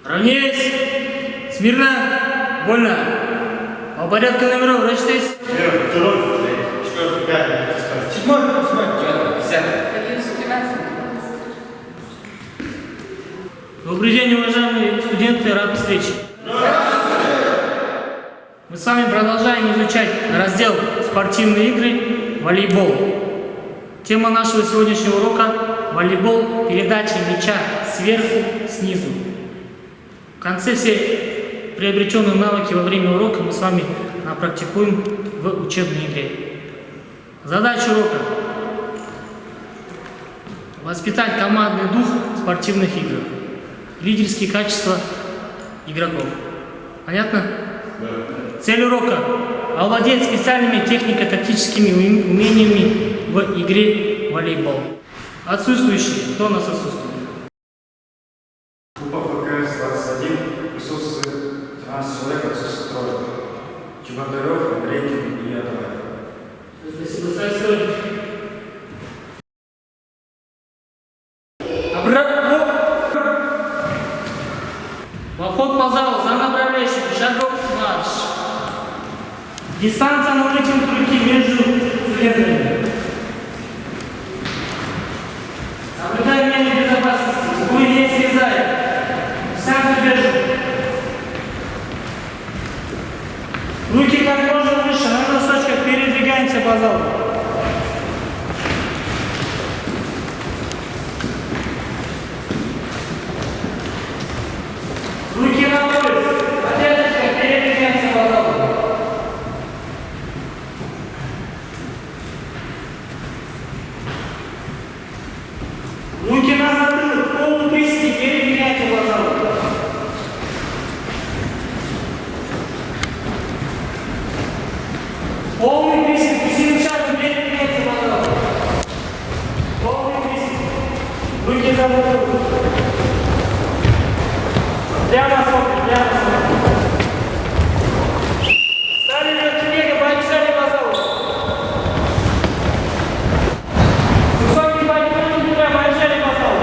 Равняйсь! Смирно! Вольно! По порядку номеров рассчитайся. Первый, второй, четвертый, пятый, седьмой, восьмой, девятый, десятый. Добрый день, уважаемые студенты, рад встрече. Мы с вами продолжаем изучать раздел «Спортивные игры. Волейбол». Тема нашего сегодняшнего урока – волейбол, передача мяча сверху, снизу. В конце все приобретенные навыки во время урока мы с вами практикуем в учебной игре. Задача урока – воспитать командный дух в спортивных играх, лидерские качества игроков. Понятно? Да. Цель урока – овладеть специальными технико-тактическими умениями в игре волейбол. Отсутствующие. Кто у нас отсутствует? Группа ФКС 21, присутствует 13 человек, отсутствует трое. Чебандарев, Андрейкин и Адаваев. Спасибо, Стой. Вход по залу за направляющим, шагов марш. Дистанция на вытянутой руки между студентами. Соблюдай меры безопасности. Углы не срезай. Дистанцию держи. Руки как можно выше, на носочках передвигаемся по залу. Руки на пояс. Одеждочка, передвигаемся по залу. Руки на затылок, полный приседи, передвигаемся по залу. Полный присед, усилим шаг, передвигаемся по залу. Полный присед. Руки за затылок. Прямо смотрим, прямо смотрим. Стали на телеге, побежали по залу. Высокий поднимание туда, побежали по залу.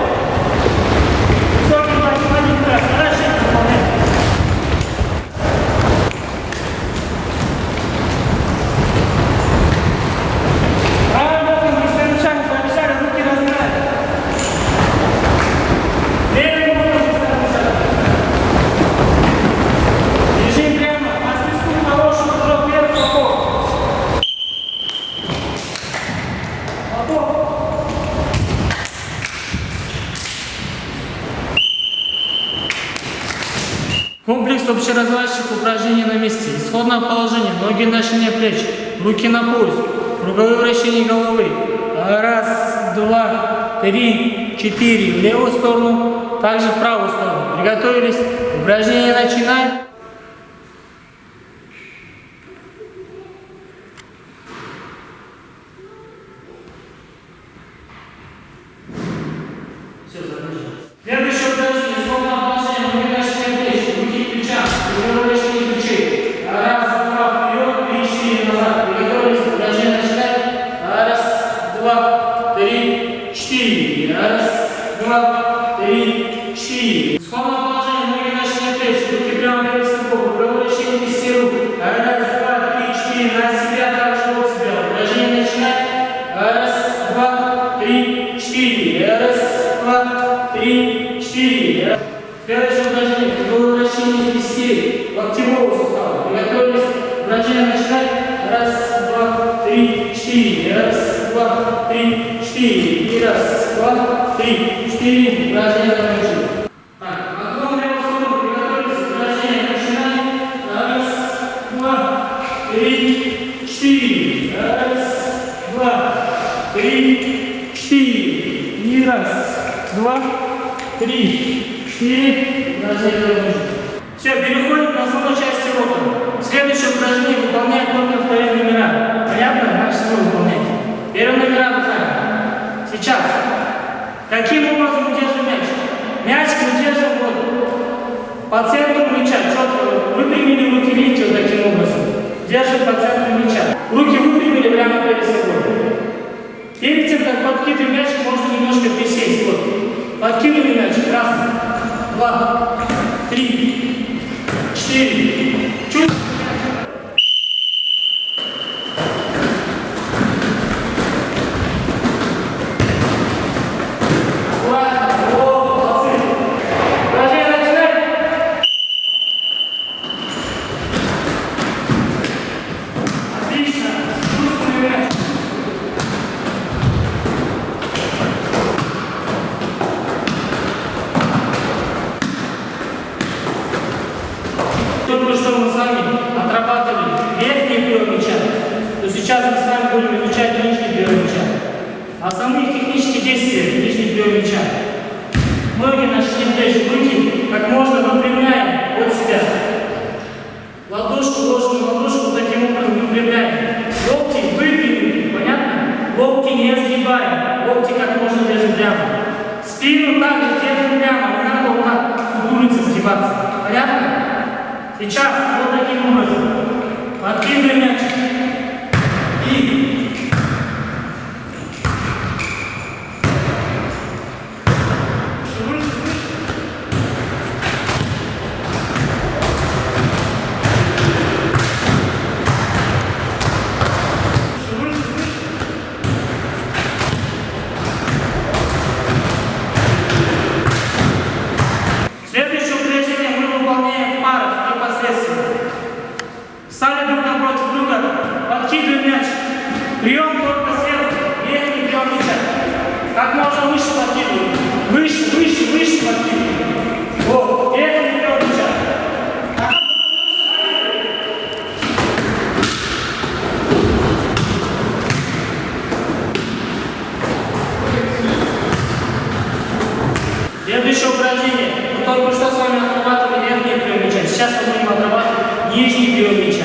Высокий поднимание туда, хорошо выполняем. Правым боком, быстрым шагом побежали, руки разминали. Левым боком быстрым шагом. Бежим прямо, по списку хорошего кружок вверх, попов. Попов. Комплекс общеразвивающих упражнений на месте. Исходное положение. Ноги на ширине плеч. Руки на пояс. Круговые вращения головы. Раз, два, три, четыре. В левую сторону. Также в правую сторону. Приготовились. Упражнение начинаем. Следующее упражнение. Исходное положение. Ноги на ширине плеч. Руки к плечам. Круговые вращения плечей. Раз, два, вперед, три, четыре, назад. Приготовились. Упражнение начинаем. Раз, два, три, четыре. Раз, два, три, четыре. Исходное положение. Ноги на ширине плеч. Руки прямо перед собой. Круговые вращения вместе рук. Раз, два, три, четыре. На себя, также от себя. Упражнение начинаем. Раз, два, три, четыре. Раз, два, три, четыре. Следующее упражнение. Круговое вращение вместе локтевого сустава. Приготовились. Упражнение начинаем. Раз, два, три, четыре. Раз, два, три, четыре. И раз, два, три, четыре. Упражнение закончили. Так, наклон в левую сторону. Приготовились. Упражнение начинаем. Раз, два, три, четыре. Раз, два, три, четыре. И раз, два, три, четыре. Упражнение закончили. Все, переходим к основной части урока. Следующее упражнение выполняет только вторые номера. Понятно? Наше все выполняйте. Первые номера выполняем. Сейчас. Каким образом удержим мяч? Мяч удержим вот по центру мяча. Четко выпрямили руки, видите, вот таким образом. Держим по центру мяча. Руки выпрямили прямо перед собой. Перед тем, как подкидывать мяч, можно немножко присесть. Вот. Подкинули мяч. Раз, два, 3, 4. Чувствуете? Только что мы с вами отрабатывали верхний прием мяча, то сейчас мы с вами будем изучать нижний прием мяча. Основные технические действия нижнего приема мяча. Ноги нашли плечи, руки как можно выпрямляем от себя. Ладошку ложим на ладошку, таким образом выпрямляем. Локти выпрямлены, понятно? Локти не сгибаем, локти как можно держим прямо. Спину также держим прямо, не надо вот так сутулиться, сгибаться. Понятно? Сейчас вот таким образом подкидываем мяч и следующее упражнение мы выполняем в парах непосредственно. Стали друг напротив друга, подкидываем мяч. Прием только сверху, верхний прием мяча. Как можно выше подкидываем. Выше, выше, выше подкидываем. Вот, верхний прием мяча. Следующее упражнение. Мы только что с вами отрабатывали верхний прием мяча. Сейчас мы будем отрабатывать нижний прием мяча.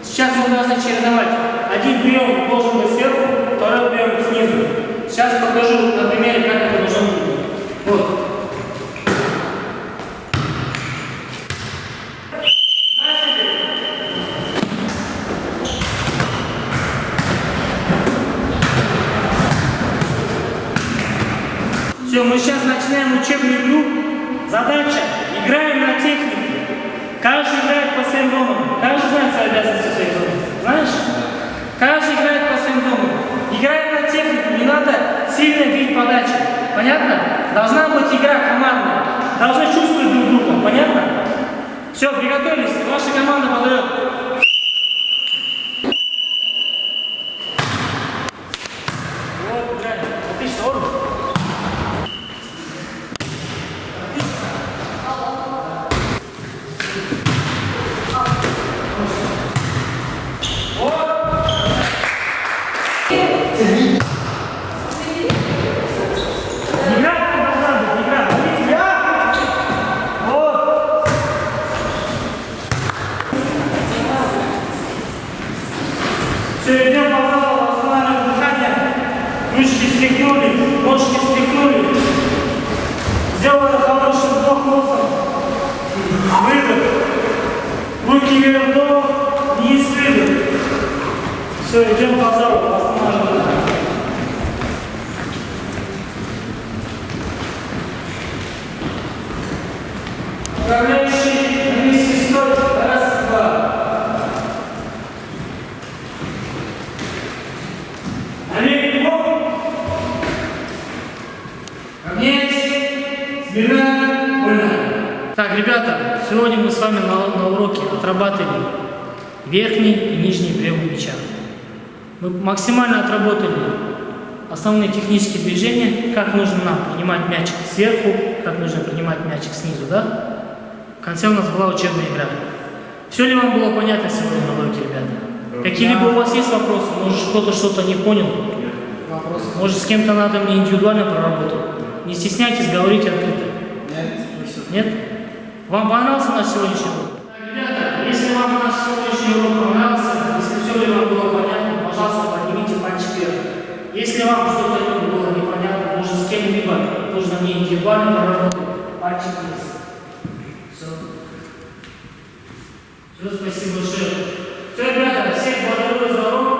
Сейчас мы должны чередовать. Один прием должен быть сверху, второй прием снизу. Сейчас покажу на примере, как это должно быть. Вот. Все, мы сейчас начинаем учебную игру. Задача. Играем на технику. Каждый играет по своим зонам. Каждый знает свои обязанности в своих зонах. Знаешь? Каждый играет по своим зонам. Играем на технику. Не надо сильно бить подачи. Понятно? Должна быть игра командная. Должны чувствовать друг друга. Понятно? Все, приготовились. Ваша команда подает. Вот, играем. Отлично, Ору. Все, идем по залу, восстанавливаем дыхание. Ручки встряхнули, ножки встряхнули. Сделали хороший вдох носом. Выдох. Руки вверх, вдох, вниз, выдох. Все, идем по залу, восстанавливаем дыхание. Управляющий на месте стой. Раз, два. Так, ребята, сегодня мы с вами на уроке отрабатывали верхний и нижний прием мяча. Мы максимально отработали основные технические движения, как нужно нам принимать мячик сверху, как нужно принимать мячик снизу, да? В конце у нас была учебная игра. Все ли вам было понятно сегодня на уроке, ребята? Какие-либо у вас есть вопросы? Может, кто-то что-то не понял? Может, с кем-то надо мне индивидуально проработать? Не стесняйтесь, говорите открыто. Нет? Вам понравился наш сегодняшний урок? Ребята, если вам наш сегодняшний урок понравился, если все ли вам было понятно, пожалуйста, поднимите пальчик вверх. Если вам что-то было непонятно, может, с кем-либо нужно мне индивидуально проработать, пальчик вниз. Все. Все, спасибо большое. Все, ребята, всех благодарю за урок.